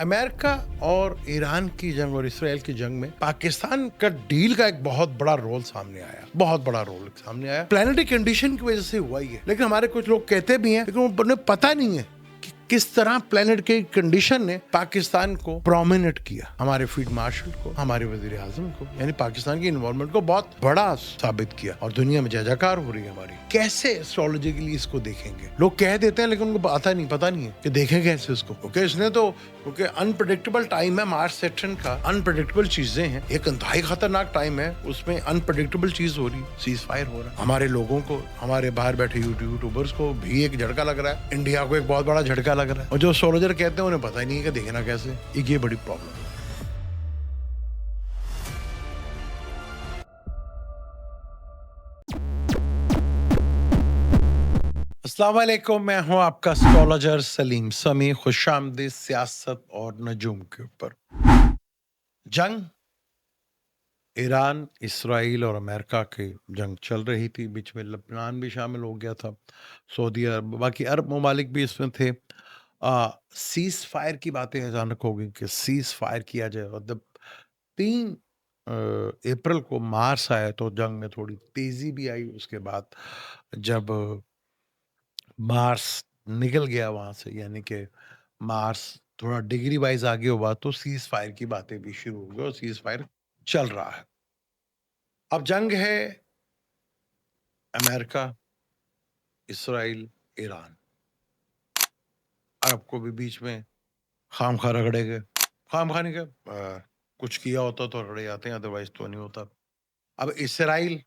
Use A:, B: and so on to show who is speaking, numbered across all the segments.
A: America और Iran की जंग और इसराइल की जंग में पाकिस्तान का डील का एक बहुत बड़ा रोल सामने आया। बहुत बड़ा रोल सामने आया। प्लानिटरी कंडीशन की वजह से हुआ ही है, लेकिन हमारे कुछ लोग कहते भी हैं, लेकिन उन्हें पता नहीं है कि किस तरह प्लेनेट के कंडीशन ने पाकिस्तान को प्रोमिनेट किया। हमारे फील्ड मार्शल को, हमारे वजीर आजम को, यानी पाकिस्तान की इन्वॉल्वमेंट को बहुत बड़ा साबित किया और दुनिया में जय जयकार हो रही है हमारी। कैसे एस्ट्रोलॉजिकली इसको देखेंगे? लोग कह देते हैं लेकिन उनको पता नहीं है कि देखें कैसे इसको, क्योंकि इसने तो क्योंकि अनप्रेडिक्टेबल टाइम है। मार्च सेक्शन का अनप्रेडिक्टेबल चीजें हैं, एक इंतहाई खतरनाक टाइम है, उसमें अनप्रेडिक्टेबल चीज हो रही, सीज फायर हो रहा है। हमारे लोगों को, हमारे बाहर बैठे यूट्यूबर्स को भी एक झटका लग रहा है, इंडिया को एक बहुत बड़ा झटका लग रहा है, और जो एस्ट्रोलॉजर कहते हैं उन्हें पता ही नहीं है कि देखना कैसे। ये बड़ी प्रॉब्लम है। अस्सलाम वालेकुम, मैं हूं आपका एस्ट्रोलॉजर सलीम समी। खुशामदीद सियासत और नजूम के ऊपर। जंग ईरान, इसराइल और अमेरिका की जंग चल रही थी। बीच में लेबनान भी शामिल हो गया था, सऊदी अरब, बाकी अरब ममालिक भी इसमें थे। सीज फायर की बातें अचानक हो गई कि सीज फायर किया जाए, और जब 3 अप्रैल को मार्च आया तो जंग में थोड़ी तेजी भी आई। उसके बाद जब मार्स निकल गया वहां से, यानी कि मार्स थोड़ा डिग्री वाइज आगे हुआ, तो सीज फायर की बातें भी शुरू हो गई और सीज फायर चल रहा है। अब जंग है अमेरिका, इसराइल, ईरान। अरब को भी बीच में खाम खा रगड़े गए। खाम खाने के कुछ किया होता तो रगड़े जाते हैं, अदरवाइज तो नहीं होता। अब इसराइल,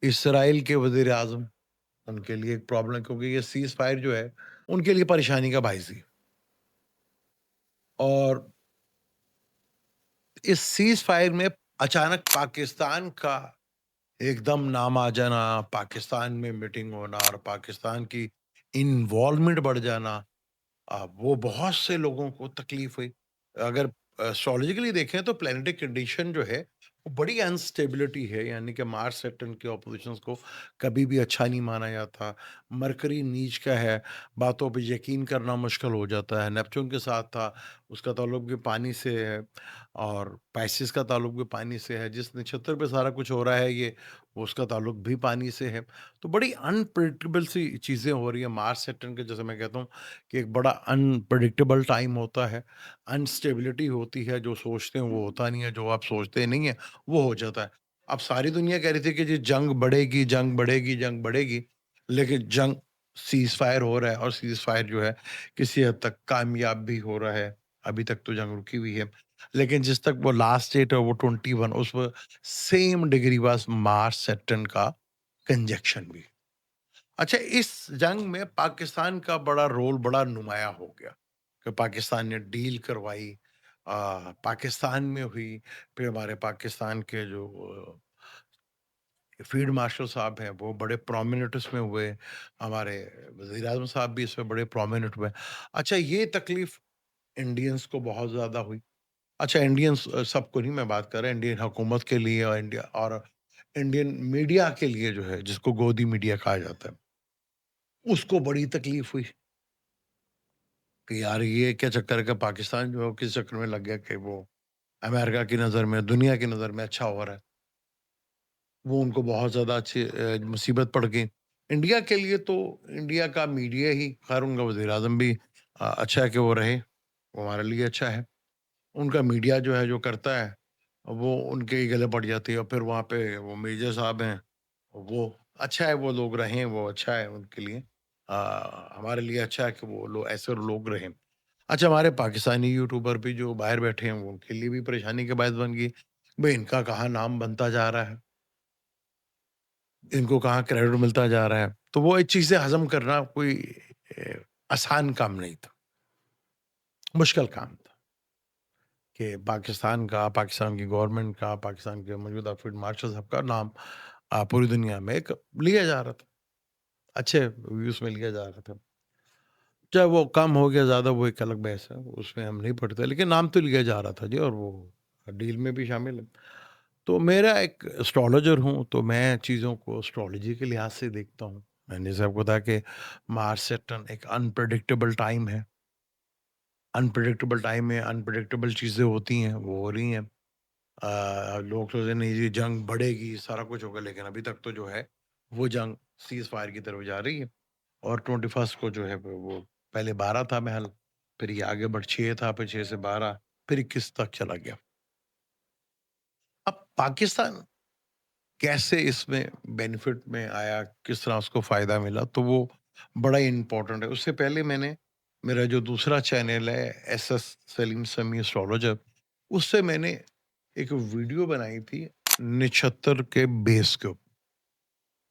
A: इसराइल के वजीर आजम, उनके लिए एक प्रॉब्लम, क्योंकि ये सीज फायर जो है उनके लिए परेशानी का बायस ही। और इस सीज फायर में अचानक पाकिस्तान का एकदम नाम आ जाना, पाकिस्तान में मीटिंग होना और पाकिस्तान की इन्वॉल्वमेंट बढ़ जाना, वो बहुत से लोगों को तकलीफ हुई। अगर एस्ट्रोलॉजिकली देखें तो प्लैनेटरी कंडीशन जो है वो बड़ी अनस्टेबिलिटी है, यानी कि मार्स सैटर्न के ऑपोजिशंस को कभी भी अच्छा नहीं माना जाता। मरकरी नीच का है, बातों पे यकीन करना मुश्किल हो जाता है। नेपच्यून के साथ था, उसका ताल्लुक भी पानी से है, और पाइसिस का ताल्लुक भी पानी से है। जिस नक्षत्र पे सारा कुछ हो रहा है ये, उसका ताल्लुक भी पानी से है। तो बड़ी अनप्रिडिक्टेबल सी चीज़ें हो रही है मार्स सैटर्न के, जैसे मैं कहता हूँ कि एक बड़ा अनप्रेडिक्टेबल टाइम होता है, अनस्टेबिलिटी होती है, जो सोचते हैं वो होता नहीं है, जो आप सोचते नहीं है वो हो जाता है। अब सारी दुनिया कह रही थी कि जी जंग बढ़ेगी, जंग बढ़ेगी, जंग बढ़ेगी, लेकिन जंग सीज़ फायर हो रहा है, और सीज़ फायर जो है किसी हद तक कामयाब भी हो रहा है। अभी तक तो जंग रुकी हुई है, लेकिन जिस तक वो लास्ट डेट है वो 21, उस पर सेम डिग्री वास मार्स सैटर्न का कंजक्शन भी। अच्छा, इस जंग में पाकिस्तान का बड़ा रोल बड़ा नुमाया हो गया कि पाकिस्तान ने डील करवाई, पाकिस्तान में हुई। फिर हमारे पाकिस्तान के जो फील्ड मार्शल साहब हैं वो बड़े प्रोमिनेंट इसमें हुए। हमारे वज़ीर आज़म साहब भी इसमें बड़े प्रोमिनेंट हुए। अच्छा, ये तकलीफ इंडियंस को बहुत ज़्यादा हुई। अच्छा, इंडियंस सबको नहीं मैं बात कर रहा, इंडियन हुकूमत के लिए और इंडिया और इंडियन मीडिया के लिए जो है, जिसको गोदी मीडिया कहा जाता है, उसको बड़ी तकलीफ हुई कि यार ये क्या चक्कर है कि पाकिस्तान जो है वो किस चक्कर में लग गया कि वो अमेरिका की नज़र में, दुनिया की नज़र में अच्छा हो रहा है। वो उनको बहुत ज़्यादा अच्छी मुसीबत पड़ गई। इंडिया के लिए तो इंडिया का मीडिया ही, खैर उनका वज़ीर-आज़म भी अच्छा है कि वो रहे, वो हमारे लिए अच्छा है। उनका मीडिया जो है जो करता है, वो उनके ही गले पड़ जाती है, और फिर वहाँ पे वो मेजर साहब हैं, वो अच्छा है वो लोग रहें, वो अच्छा है उनके लिए। हमारे लिए अच्छा है कि वो लोग ऐसे लोग रहें। अच्छा, हमारे पाकिस्तानी यूट्यूबर भी जो बाहर बैठे हैं, वो उनके लिए भी परेशानी का बायस बन गई। भई इनका कहाँ नाम बनता जा रहा है, इनको कहाँ क्रेडिट मिलता जा रहा है। तो वो ये चीज़ें हज़म करना कोई आसान काम नहीं था, मुश्किल काम था कि पाकिस्तान का, पाकिस्तान की गवर्नमेंट का, पाकिस्तान के मौजूदा फील्ड मार्शल साहब का नाम पूरी दुनिया में एक लिया जा रहा था, अच्छे व्यूज़ में लिया जा रहा था। चाहे वो कम हो गया ज़्यादा, वो एक अलग बहस है, उसमें हम नहीं पड़ते, लेकिन नाम तो लिया जा रहा था जी, और वो डील में भी शामिल है। तो मेरा एक एस्ट्रोलॉजर हूँ, तो मैं चीज़ों को एस्ट्रोलॉजी के लिहाज से देखता हूँ। मैंने जैसे आपको बताया कि मार्स सैटर्न एक अनप्रेडिक्टेबल टाइम है, अनप्रेडिक्टेबल टाइम में अनप्रेडिक्टेबल चीज़ें होती हैं, वो हो रही हैं। लोग सोच रहे नहीं जी जंग बढ़ेगी, सारा कुछ होगा, लेकिन अभी तक तो जो है वो जंग सीज़ फायर की तरफ जा रही है। और 21st को जो है वो पहले 12 था महल, फिर ये आगे बढ़ 6 था, फिर 6 से 12, फिर 21 तक चला गया। अब पाकिस्तान कैसे इसमें बेनिफिट में आया, किस तरह उसको फ़ायदा मिला, तो वो बड़ा ही इम्पोर्टेंट है। उससे पहले मैंने मेरा जो दूसरा चैनल है एसएस सलीम समी एस्ट्रोलॉजर, उससे मैंने एक वीडियो बनाई थी नक्षत्र के बेस के ऊपर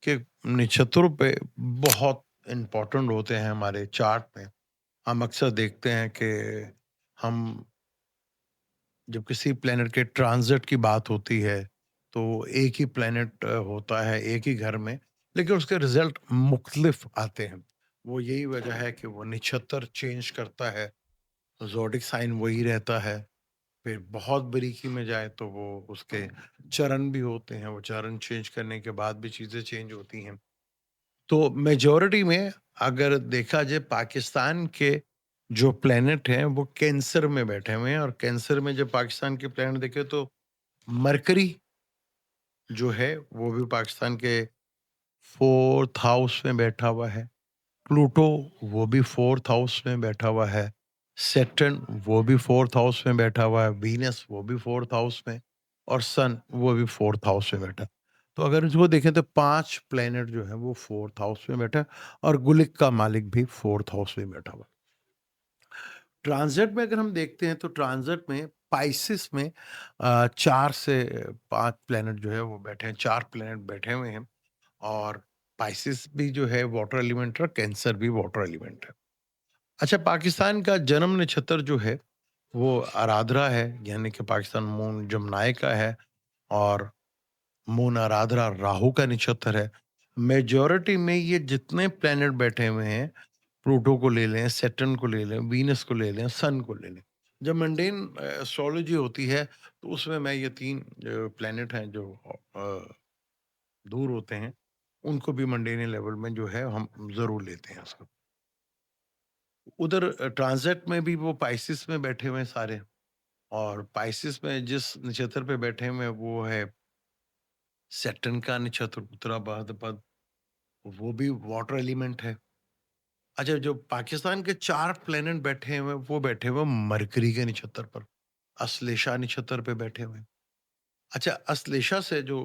A: कि नक्षत्रों पे बहुत इम्पोर्टेंट होते हैं हमारे चार्ट में। हम अक्सर देखते हैं कि हम जब किसी प्लेनेट के ट्रांज़िट की बात होती है, तो एक ही प्लेनेट होता है एक ही घर में, लेकिन उसके रिज़ल्ट मुख्तलिफ आते हैं। वो यही वजह है कि वो नक्षत्र चेंज करता है, ज़ोडिक साइन वही रहता है। फिर बहुत बारीकी में जाए तो वो उसके चरण भी होते हैं, वो चरण चेंज करने के बाद भी चीज़ें चेंज होती हैं। तो मेजॉरिटी में अगर देखा जाए पाकिस्तान के जो प्लैनेट हैं वो कैंसर में बैठे हुए हैं, और कैंसर में जब पाकिस्तान के प्लैनेट देखे तो मरकरी जो है वो भी पाकिस्तान के 4th हाउस में बैठा हुआ है। प्लूटो वो भी 4th हाउस में बैठा हुआ है। सैटर्न वो भी 4th हाउस में बैठा हुआ है। वीनस वो भी 4th हाउस में, और सन वो भी 4th हाउस में बैठा है। तो अगर इसको देखें तो 5 प्लैनेट जो है वो 4th हाउस में बैठा है, और गुलिक का मालिक भी 4th हाउस में बैठा हुआ है। ट्रांज़िट में अगर हम देखते हैं तो ट्रांज़िट में पाइसेस में 4 से 5 प्लैनेट जो है वो बैठे हैं, 4 प्लैनेट बैठे हुए हैं। और पाइसेस भी जो है वाटर एलिमेंट है, कैंसर भी वाटर एलिमेंट है। अच्छा, पाकिस्तान का जन्म नक्षत्र जो है वो आराधरा है, यानी कि पाकिस्तान मून जमनाय का है, और मून आराधरा राहु का नक्षत्र है। मेजॉरिटी में ये जितने प्लैनेट बैठे हुए हैं, प्लूटो को ले लें, सैटर्न को ले लें, वीनस को ले लें, सन को ले लें। जब मंडेन एस्ट्रोलॉजी होती है तो उसमें मैं ये 3 प्लैनेट हैं जो दूर होते हैं, उनको भी मंडेन लेवल में जो है हम ज़रूर लेते हैं उसको। उधर ट्रांज़िट में भी वो पाइसेस में बैठे हुए हैं सारे, और पाइसेस में जिस नक्षत्र पे बैठे हुए हैं वो है सैटर्न का नक्षत्र उत्तरा भाद्रपद, वो भी वाटर एलिमेंट है। अच्छा, जो पाकिस्तान के 4 प्लैनेट बैठे हुए हैं, वो बैठे हुए हैं मरकरी के नक्षत्र पर, अश्लेषा नक्षत्र पे बैठे हुए हैं। अच्छा, अश्लेषा से जो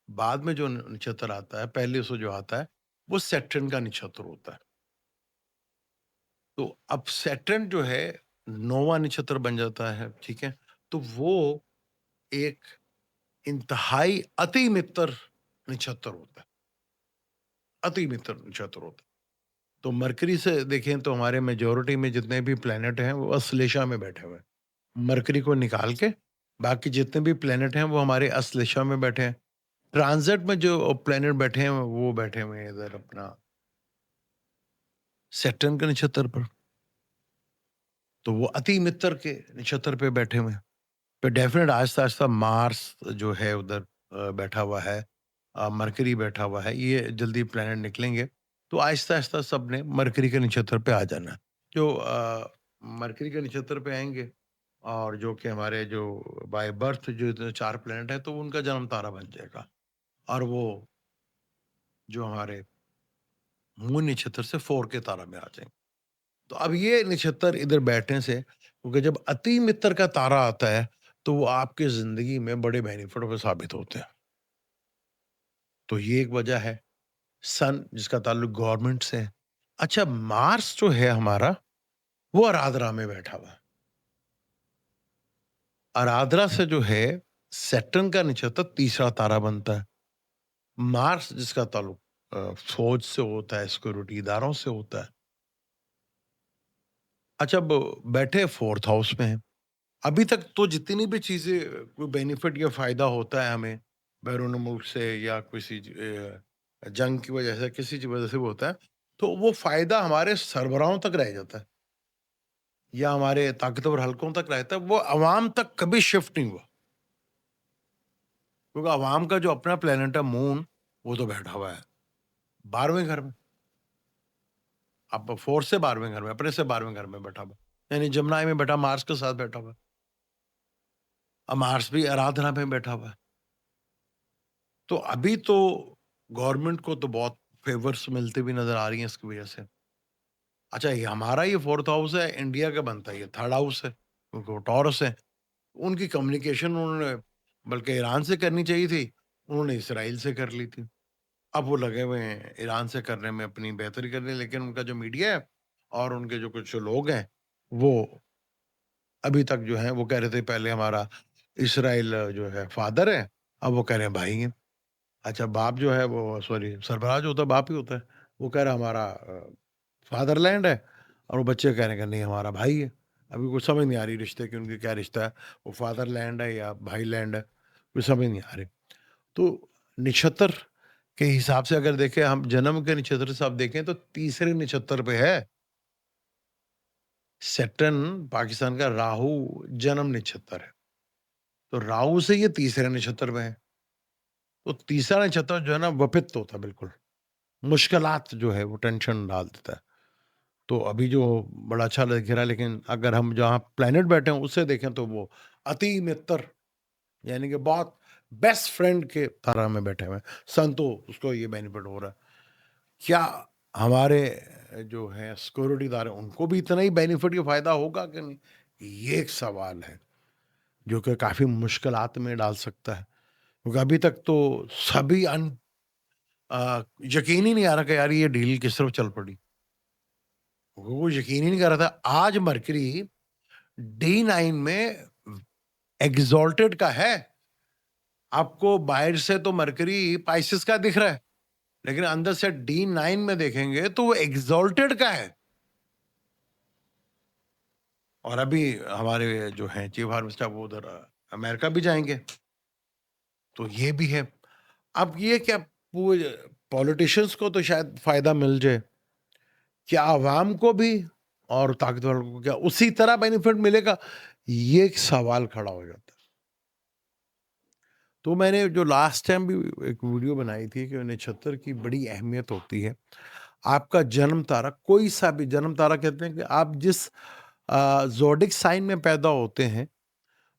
A: बाद में जो नक्षत्र आता है, पहले से जो आता है, वो सैटर्न का नक्षत्र होता है। तो अब सैटर्न जो है 9वां नक्षत्र बन जाता है, ठीक है? तो वो एक इंतहाई अति मित्र नक्षत्र होता है, अति मित्र नक्षत्र होता है। तो मरकरी से देखें तो हमारे मेजॉरिटी में जितने भी प्लैनेट हैं वो अश्लेषा में बैठे हुए हैं। मरकरी को निकाल के बाकी जितने भी प्लैनेट हैं वो हमारे अश्लेषा में बैठे हैं। ट्रांजिट में जो प्लैनेट बैठे हैं वो बैठे हुए हैं इधर अपना सैटर्न के नक्षत्र पर। तो वो अति मित्र के नक्षत्र पे बैठे हुए हैं। तो डेफ़िनेट आहिस्ता-आहिस्ता मार्स जो है उधर बैठा हुआ है, मरकरी बैठा हुआ है, ये जल्दी प्लैनेट निकलेंगे। तो आहिस्ता-आहिस्ता सबने मरकरी के नक्षत्र पे आ जाना है। जो मरकरी के नक्षत्र पे आएँगे, और जो कि हमारे जो बाय बर्थ जो 4 प्लैनेट हैं, तो उनका जन्म तारा बन जाएगा, और वो जो हमारे मून नक्षत्र से 4 के तारा में आ जाएँगे। तो अब ये नक्षत्र इधर बैठने से, क्योंकि जब अति मित्र का तारा आता है तो वो आपकी जिंदगी में बड़े बेनिफिट में साबित होते हैं। तो ये एक वजह है। सन जिसका ताल्लुक गवर्नमेंट से है। अच्छा, मार्स जो है हमारा वो आराधना में बैठा हुआ है। आराधना से जो है सैटर्न का नक्षत्र तीसरा तारा बनता है। मार्स जिसका ताल्लुक फौज से होता है, सिक्योरिटी इदारों से होता है। अच्छा, अब बैठे फोर्थ हाउस में है। अभी तक तो जितनी भी चीज़ें कोई बेनिफिट या फ़ायदा होता है हमें बैरून मुल्क से या किसी जंग की वजह से, किसी की वजह से वो होता है, तो वो फ़ायदा हमारे सरबराहों तक रह जाता है या हमारे ताकतवर हलकों तक रहता है, वो अवाम तक कभी शिफ्ट नहीं हुआ। क्योंकि अवाम का जो अपना प्लैनेट है मून, वो तो बैठा हुआ है 12वें घर में। अब 4 से 12वें घर में, अपने से 12वें घर में बैठा हुआ है। यानी जमुनाई में बैठा मार्स के साथ बैठा हुआ है। अब मार्स भी आराधना में बैठा हुआ है। तो अभी तो गवर्नमेंट को तो बहुत फेवर्स मिलते भी नज़र आ रही हैं इसकी वजह से। अच्छा, ये हमारा ये 4th हाउस है, इंडिया का बनता है ये 3rd हाउस है, क्योंकि वो टॉरस है। उनकी कम्युनिकेशन उन्होंने बल्कि ईरान से करनी चाहिए थी, उन्होंने इसराइल से कर ली थी। अब वो लगे हुए हैं ईरान से करने में अपनी बेहतरी करने, लेकिन उनका जो मीडिया है और उनके जो कुछ लोग हैं, वो अभी तक जो है वो कह रहे थे पहले हमारा इसराइल जो है फादर है, अब वो कह रहे हैं भाई हैं। अच्छा, बाप जो है वो सॉरी सरफराज जो होता है बाप ही होता है, वो कह रहा है हमारा फादरलैंड है और वो बच्चे कह रहे हैं कि नहीं हमारा भाई है। अभी कुछ समझ नहीं आ रही रिश्ते की उनकी क्या रिश्ता है, वो फादरलैंड है या भाई लैंड है, कुछ समझ नहीं आ रही। तो निछत्तर के हिसाब से अगर देखें हम जन्म के नक्षत्र से आप देखें तो तीसरे नक्षत्र पे है। सैटर्न पाकिस्तान का राहु जन्म नक्षत्र है। तो राहु से ये तीसरे नक्षत्र में है। तो तीसरा नक्षत्र जो है ना वपित्त होता है बिल्कुल। मुश्किलात जो है वो टेंशन डाल देता है। तो अभी जो बड़ा अच्छा दिख रहा है, लेकिन अगर हम जहाँ प्लैनेट बैठे हैं उससे देखें तो वो अति मित्र यानी कि बहुत बेस्ट फ्रेंड के तरह में बैठे हुए हैं। सन तो उसको ये बेनिफिट हो रहा है। क्या हमारे जो है सिक्योरिटीदार हैं उनको भी इतना ही बेनिफिट या फ़ायदा होगा कि नहीं? ये एक सवाल है, जो कि काफ़ी मुश्किलात में डाल सकता है। क्योंकि अभी तक तो सभी यकीन ही नहीं आ रहा कि यार ये डील किस तरफ चल पड़ी। वो यकीन ही नहीं कर रहा था। आज मरकरी D9 में एक्सॉल्टेड का है। आपको बाहर से तो मरकरी पाइसेस का दिख रहा है, लेकिन अंदर से D9 में देखेंगे तो वो एक्सॉल्टेड का है। और अभी हमारे जो हैं चीफ हार्वेस्ट वो उधर अमेरिका भी जाएंगे, तो ये भी है। अब ये क्या पॉलिटिशियंस को तो शायद फायदा मिल जाए, क्या आवाम को भी और ताकतवर को क्या उसी तरह बेनिफिट मिलेगा? ये एक सवाल खड़ा हो जाता है। तो मैंने जो लास्ट टाइम भी एक वीडियो बनाई थी कि नक्षत्र की बड़ी अहमियत होती है। आपका जन्म तारा कोई सा भी जन्म तारा कहते हैं कि आप जिस ज़ोडिक साइन में पैदा होते हैं,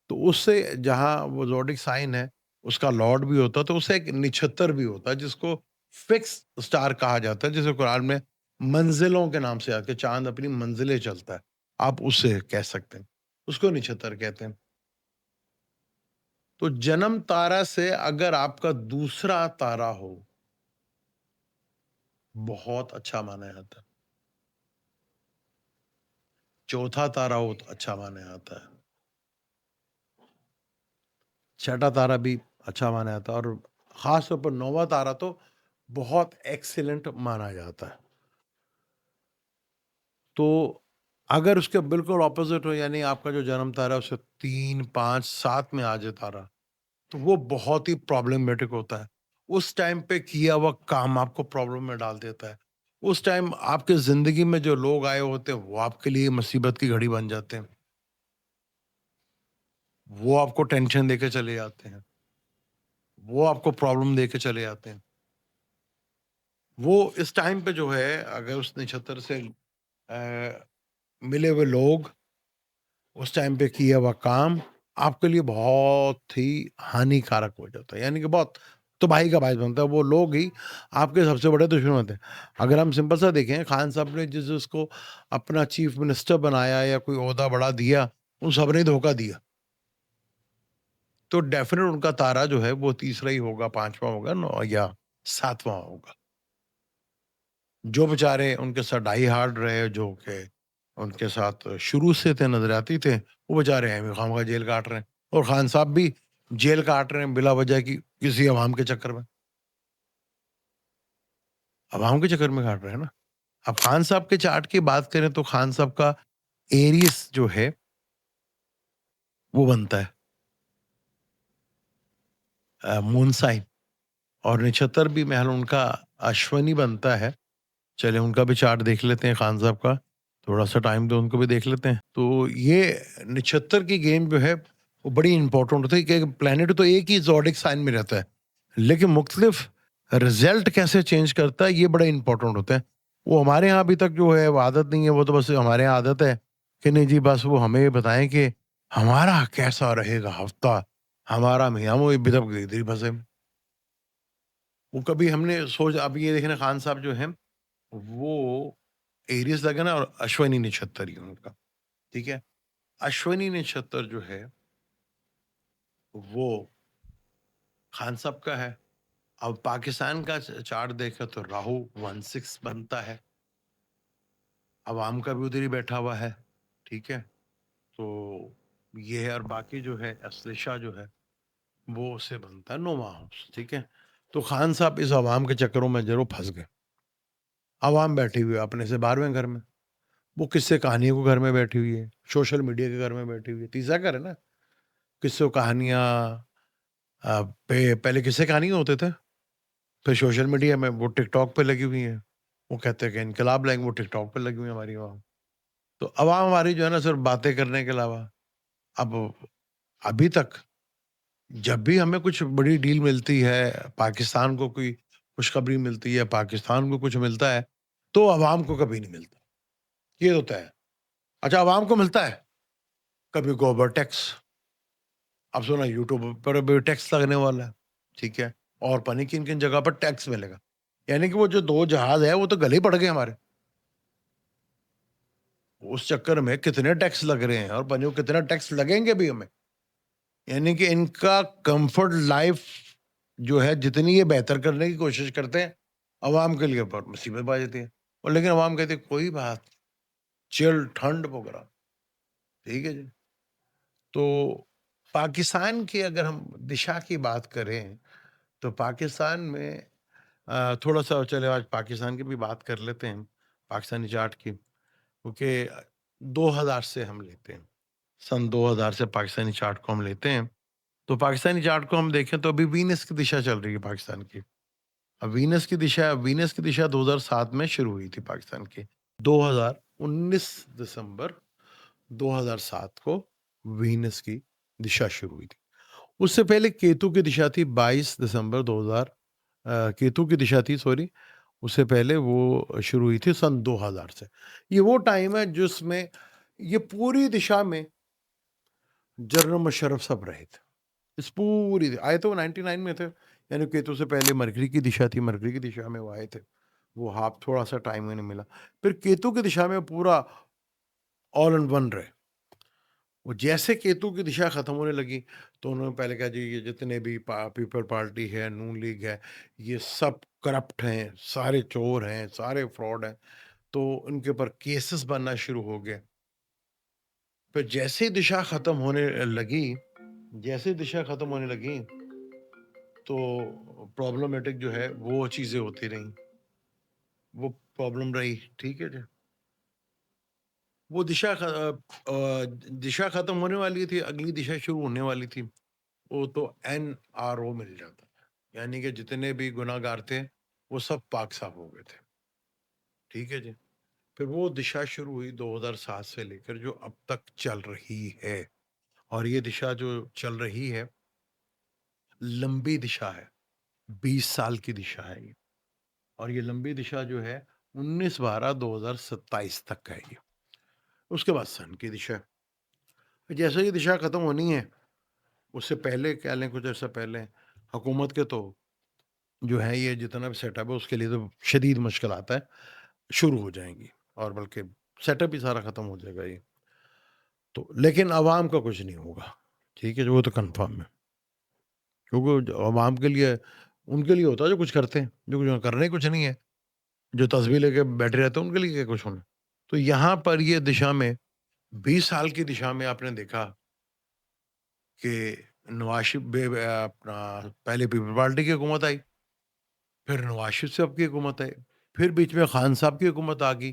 A: तो उससे जहाँ वो ज़ोडिक साइन है, उसका लॉर्ड भी होता है, तो उससे एक नक्षत्र भी होता है जिसको फिक्स स्टार कहा जाता है, जिसे कुरान में मंजिलों के नाम से याद कि चाँद अपनी मंजिलें चलता है। आप उससे कह सकते हैं। उसको नक्षत्र कहते हैं। तो जन्म तारा से अगर आपका दूसरा तारा हो, बहुत अच्छा माना जाता है। चौथा तारा हो तो अच्छा माना जाता है। छठा तारा भी अच्छा माना जाता है और ख़ास तौर पर 9वां तारा तो बहुत एक्सीलेंट माना जाता है। तो अगर उसके बिल्कुल ऑपोज़िट हो यानी आपका जो जन्म तारा है उससे 3, 5, 7 में आ जाए तारा, तो वो बहुत ही प्रॉब्लमैटिक होता है। उस टाइम पे किया हुआ काम आपको प्रॉब्लम में डाल देता है। उस टाइम आपके ज़िंदगी में जो लोग आए होते हैं, वो आपके लिए मुसीबत की घड़ी बन जाते हैं। वो आपको टेंशन देके चले जाते हैं। वो आपको प्रॉब्लम देके चले जाते हैं। वो इस टाइम पे जो है अगर उस नक्षत्र से अ, मिले हुए लोग, उस टाइम पे किया हुआ काम आपके लिए बहुत ही हानिकारक हो जाता है। यानी कि बहुत तबाही का बायस बनता है। वो लोग ही आपके सबसे बड़े दुश्मन होते हैं। अगर हम सिंपल सा देखें, खान साहब ने जिसको अपना चीफ मिनिस्टर बनाया या कोई ओहदा बड़ा दिया, उन सब ने धोखा दिया। तो डेफ़िनेट उनका तारा जो है वो तीसरा ही होगा, 5वां होगा नौ या 7वां होगा। जो बेचारे उनके साथ डाई हार्ड रहे, जो कि उनके साथ शुरू से थे, नज़रियाती थे, वो बेचारे हैं खामख़ा जेल काट रहे हैं। और खान साहब भी जेल काट रहे हैं बिला वजह की किसी अवाम के चक्कर में। अवाम के चक्कर में काट रहे हैं ना। अब खान साहब के चार्ट की बात करें तो खान साहब का एरिस जो है वो बनता है मून साइन और नक्षत्र भी महल उनका अश्विनी बनता है। चलिए उनका भी चार्ट देख लेते हैं खान साहब का। थोड़ा-सा टाइम दो उनको भी देख लेते हैं। तो ये नक्षत्र की गेम जो है वो बड़ी इम्पोर्टेंट होती है कि प्लैनेट तो एक ही ज़ोडिक साइन में रहता है। लेकिन मुख्तलिफ रिज़ल्ट कैसे चेंज करता है ये बड़ा इम्पोर्टेंट होता है। वो हमारे यहाँ अभी तक जो है वो आदत नहीं है, वो तो बस हमारे यहाँ आदत है कि नहीं जी बस वो हमें ये बताएँ कि हमारा कैसा रहेगा हफ्ता, हमारा महीना, हम वही बिदक गई इधर ही फँसे। वो कभी हमने सोच अब ये देखें ना खान साहब जो हैं, वो एरीज़ लगे ना और अश्विनी नक्षत्र ही है उनका, ठीक है? अश्विनी नक्षत्र जो है, वो खान साहब का है। अब पाकिस्तान का चार्ट देखें तो राहु 16 बनता है, अवाम का भी उधर ही बैठा हुआ है, ठीक है? तो ये है और बाकी जो है अश्लेषा जो है वो उससे बनता है 9वां हाउस, ठीक है? तो खान साहब इस अवाम के चक्करों में ज़रूर फँस गए। अवाम बैठी हुई है अपने से 12वें घर में, वो किस्से कहानियों के घर में बैठी हुई है, सोशल मीडिया के घर में बैठी हुई है, तीसरा घर है ना, किस्सों कहानियाँ पे पहले किस्से कहानियाँ होते थे, फिर सोशल मीडिया में वो टिकटॉक पे लगी हुई हैं। वो कहते हैं कि इनकलाब लाएँगे, वो टिकटॉक पे लगी हुई है हमारी अवाम। तो अवाम हमारी जो है ना सिर्फ़ बातें करने के अलावा अब अभी तक जब भी हमें कुछ बड़ी डील मिलती है, पाकिस्तान को कोई खुशखबरी मिलती है, पाकिस्तान को कुछ मिलता है, तो अवाम को कभी नहीं मिलता। ये तो तय है। अच्छा अवाम को मिलता है, कभी गोबर टैक्स, अब सुना यूट्यूब पर भी टैक्स लगने वाला है, ठीक है? और पता नहीं किन-किन जगह पर टैक्स मिलेगा। यानी कि वो जो 2 जहाज़ है, वो तो गले ही पड़ गए हमारे। उस चक्कर में कितने टैक्स लग रहे हैं और पता नहीं वो कितना टैक्स लगेंगे भी हमें। यानी कि इनका कम्फर्ट लाइफ़ जो है जितनी ये बेहतर करने की कोशिश करते हैं, अवाम के लिए पर मुसीबत आ जाती है। और लेकिन अवाम कहती है कोई बात, चिल ठंड प्रोग्राम, ठीक है जी। तो पाकिस्तान की अगर हम दिशा की बात करें, तो पाकिस्तान में थोड़ा-सा चलिए आज पाकिस्तान की भी बात कर लेते हैं, पाकिस्तानी चार्ट की, क्योंकि 2000 से हम लेते हैं। सन 2000 से पाकिस्तानी चार्ट को हम लेते हैं। तो पाकिस्तानी चार्ट को हम देखें तो अभी वीनस की दिशा चल रही है पाकिस्तान की। अब वीनस की दिशा 2007 में शुरू हुई थी पाकिस्तान की। 2019 दिसंबर 2007 को वीनस की दिशा शुरू हुई थी। उससे पहले केतु की दिशा थी 22 दिसंबर 2000 केतु की दिशा थी सॉरी, उससे पहले वो शुरू हुई थी सन 2000 से। ये वो टाइम है जिसमें ये पूरी दिशा में जनरल मुशर्रफ साहब रहे थे। इस पूरी आए तो वो 99 में थे, यानी केतु से पहले मरकरी की दिशा थी, मरकरी की दिशा में वो आए थे। वो हाफ थोड़ा-सा टाइम उन्हें मिला। फिर केतु की दिशा में पूरा ऑल इन वन रहे। वो जैसे केतु की दिशा खत्म होने लगी, तो उन्होंने पहले कहा जी ये जितने भी पीपल पार्टी है, नून लीग है, ये सब करप्ट हैं, सारे चोर हैं, सारे फ्रॉड हैं। तो उनके ऊपर केसेस बनना शुरू हो गए। फिर जैसे ही दिशा खत्म होने लगी जैसे ही दिशा खत्म होने लगी, तो प्रॉब्लमैटिक जो है वो चीज़ें होती रहीं। वो प्रॉब्लम रही, ठीक है जी। वो दिशा खत्म होने वाली थी, अगली दिशा शुरू होने वाली थी। वो तो एनआरओ मिल जाता था। यानी कि जितने भी गुनाहगार थे, वो सब पाक साफ हो गए थे। ठीक है जी। फिर वो दिशा शुरू हुई 2007 से लेकर जो अब तक चल रही है और ये दिशा जो चल रही है, लंबी दिशा है। 20 साल की दिशा है ये और ये लंबी दिशा जो है 19/12/2027 तक का है ये। उसके बाद सन की दिशा। जैसे ही दिशा खत्म होनी है, उससे पहले कह लें कुछ अर्सा पहले हुकूमत के तो जो है ये जितना भी सेटअप है उसके लिए तो शदीद मुश्किलात है, शुरू हो जाएँगी और बल्कि सेटअप ही सारा खत्म हो जाएगा ये। तो लेकिन अवाम का कुछ नहीं होगा, ठीक है? वो तो कन्फर्म है। क्योंकि जो अवाम के लिए उनके लिए होता है जो कुछ करते हैं, जो कुछ करना ही कुछ नहीं है। जो तस्वीर लेके बैठे रहते हैं उनके लिए क्या कुछ होना। तो यहाँ पर ये दिशा में 20 साल की दिशा में आपने देखा कि अपना पहले पीपल पार्टी की हुकूमत आई, फिर नवाज शरीफ साहब की हुकूमत आई, फिर बीच में खान साहब की हुकूमत आ गई,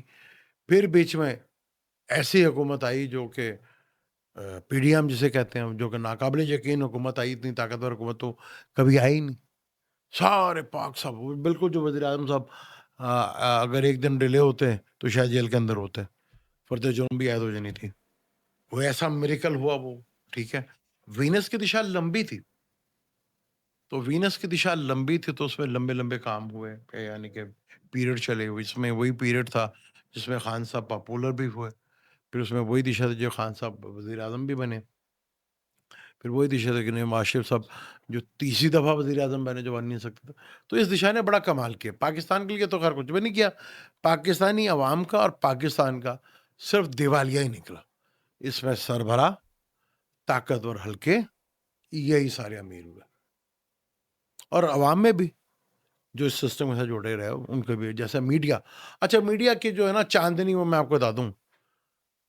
A: फिर बीच में ऐसी हुकूमत आई जो कि पीडीएम जिसे कहते हैं, जो कि नाकाबिले यकीन हुकूमत आई, इतनी ताकतवर हुकूमत तो कभी आई ही नहीं। सारे पाक साहब वो बिल्कुल जो वज़ीर-ए-आज़म साहब अगर 1 दिन डिले होते हैं, तो शायद जेल के अंदर होते। फर्द जुर्म भी आयद हो जानी थी। वो ऐसा मिरेकल हुआ वो, ठीक है। वीनस की दिशा लंबी थी, तो वीनस की दिशा लंबी थी तो उसमें लंबे-लंबे काम हुए, यानी कि पीरियड चले हुए, इसमें वही पीरियड था जिसमें खान साहब पॉपुलर भी हुए। फिर उसमें वही दिशा थी जो खान साहब वज़ीर-ए-आज़म भी बने। फिर वही दिशा थी कि नवाज़ शरीफ साहब जो तीसरी दफ़ा वज़ीर-ए-आज़म बने जो बन नहीं सकते थे। तो इस दिशा ने बड़ा कमाल किया। पाकिस्तान के लिए तो ख़ैर कुछ भी नहीं किया। पाकिस्तानी अवाम का और पाकिस्तान का सिर्फ़ दिवालिया ही निकला। इसमें सरबराह, ताकतवर हल्के, यही सारे अमीर हुए और अवाम में भी जो इस सिस्टम के साथ जुड़े रहे उनके भी जैसे मीडिया। अच्छा, मीडिया की जो है ना चाँदनी वो मैं आपको बता दूँ,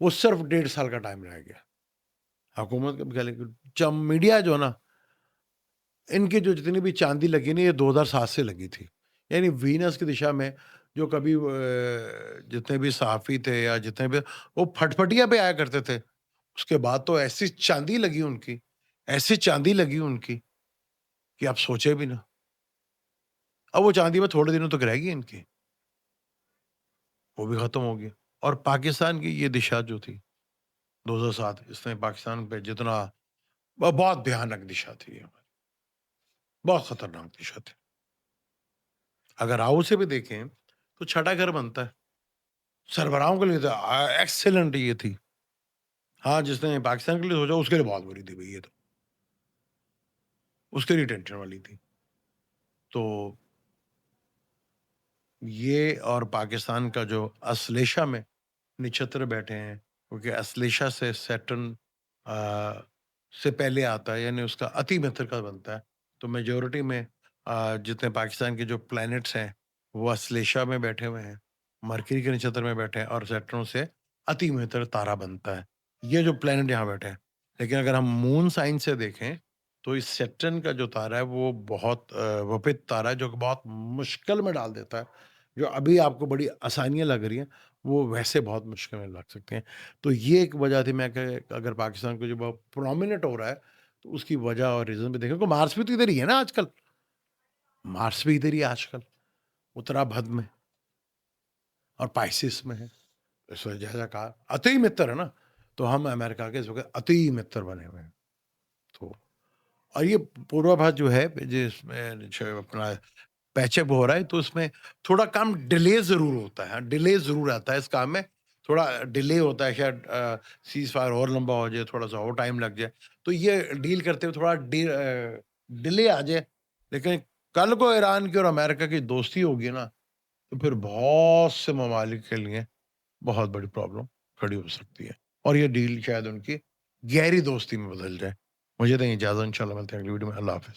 A: वो सिर्फ़ 1.5 साल का टाइम रह गया। हुकूमत का भी कह लें कि जब मीडिया जो है ना, इनकी जो जितनी भी चाँदी लगी ना ये 2007 से लगी थी। यानी वीनस की दिशा में जो कभी जितने भी सहाफ़ी थे या जितने भी वो फटफटिया पे आया करते थे। उसके बाद तो ऐसी चाँदी लगी उनकी, ऐसी चाँदी लगी उनकी कि आप सोचे भी ना। अब वो चाँदी में थोड़े दिनों तक रहेगी इनकी, वो भी ख़त्म होगी। और पाकिस्तान की ये दिशा जो थी 2007 इसने पाकिस्तान पे जितना बहुत भयानक दिशा थी ये, बहुत खतरनाक दिशा थी। अगर राव से भी देखें तो छठा घर बनता है। सरबराहों के लिए तो एक्सीलेंट ये थी। हाँ, जिसने पाकिस्तान के लिए सोचा उसके लिए बहुत बुरी थी भई ये तो। उसके लिए टेंशन वाली थी। तो ये और पाकिस्तान का जो अश्लेषा में निछत्र बैठे हैं, क्योंकि अश्लेषा से सैटर्न से पहले आता है यानी उसका अति मित्र का बनता है। तो मेजॉरिटी में जितने पाकिस्तान के जो प्लैनेट्स हैं, वो अश्लेषा में बैठे हुए हैं, मरकरी के नक्षत्र में बैठे हैं और सैटर्न से अति मित्र तारा बनता है। ये जो प्लैनेट यहाँ बैठे हैं। लेकिन अगर हम मून साइन से देखें, तो इस सैटर्न का जो तारा है वो बहुत वपित तारा है जो कि बहुत मुश्किल में डाल देता है। जो अभी आपको बड़ी आसानियाँ लग रही हैं, वो वैसे बहुत मुश्किल में लग सकते हैं। तो ये एक वजह थी मैं कि अगर पाकिस्तान को जो बहुत प्रोमिनेंट हो रहा है, तो उसकी वजह और रीज़न भी देखें तो मार्स भी तो इधर ही है ना आजकल। मार्स भी इधर ही है आजकल, उत्तराभद्र में और पाइसेस में है। इस वजह से कहा अति मित्र है ना, तो हम अमेरिका के इस वक़्त अति मित्र बने हुए हैं। तो और ये पूर्वाभास जो है जिसमें जो अपना पैचअप हो रहा है तो उसमें थोड़ा काम डिले ज़रूर होता है, डिले ज़रूर आता है इस काम में, थोड़ा डिले होता है शायद सीज़फायर और लंबा हो जाए, थोड़ा-सा और टाइम लग जाए। तो ये डील करते हुए थोड़ा डिले आ जाए, लेकिन कल को ईरान की और अमेरिका की दोस्ती होगी ना, तो फिर बहुत से ममालिक के लिए बहुत बड़ी प्रॉब्लम खड़ी हो सकती है और ये डील शायद उनकी गहरी दोस्ती में बदल जाए। मुझे दें इजाज़त, इंशाल्लाह मिलते हैं अगली वीडियो में। अल्लाह हाफ़िज़।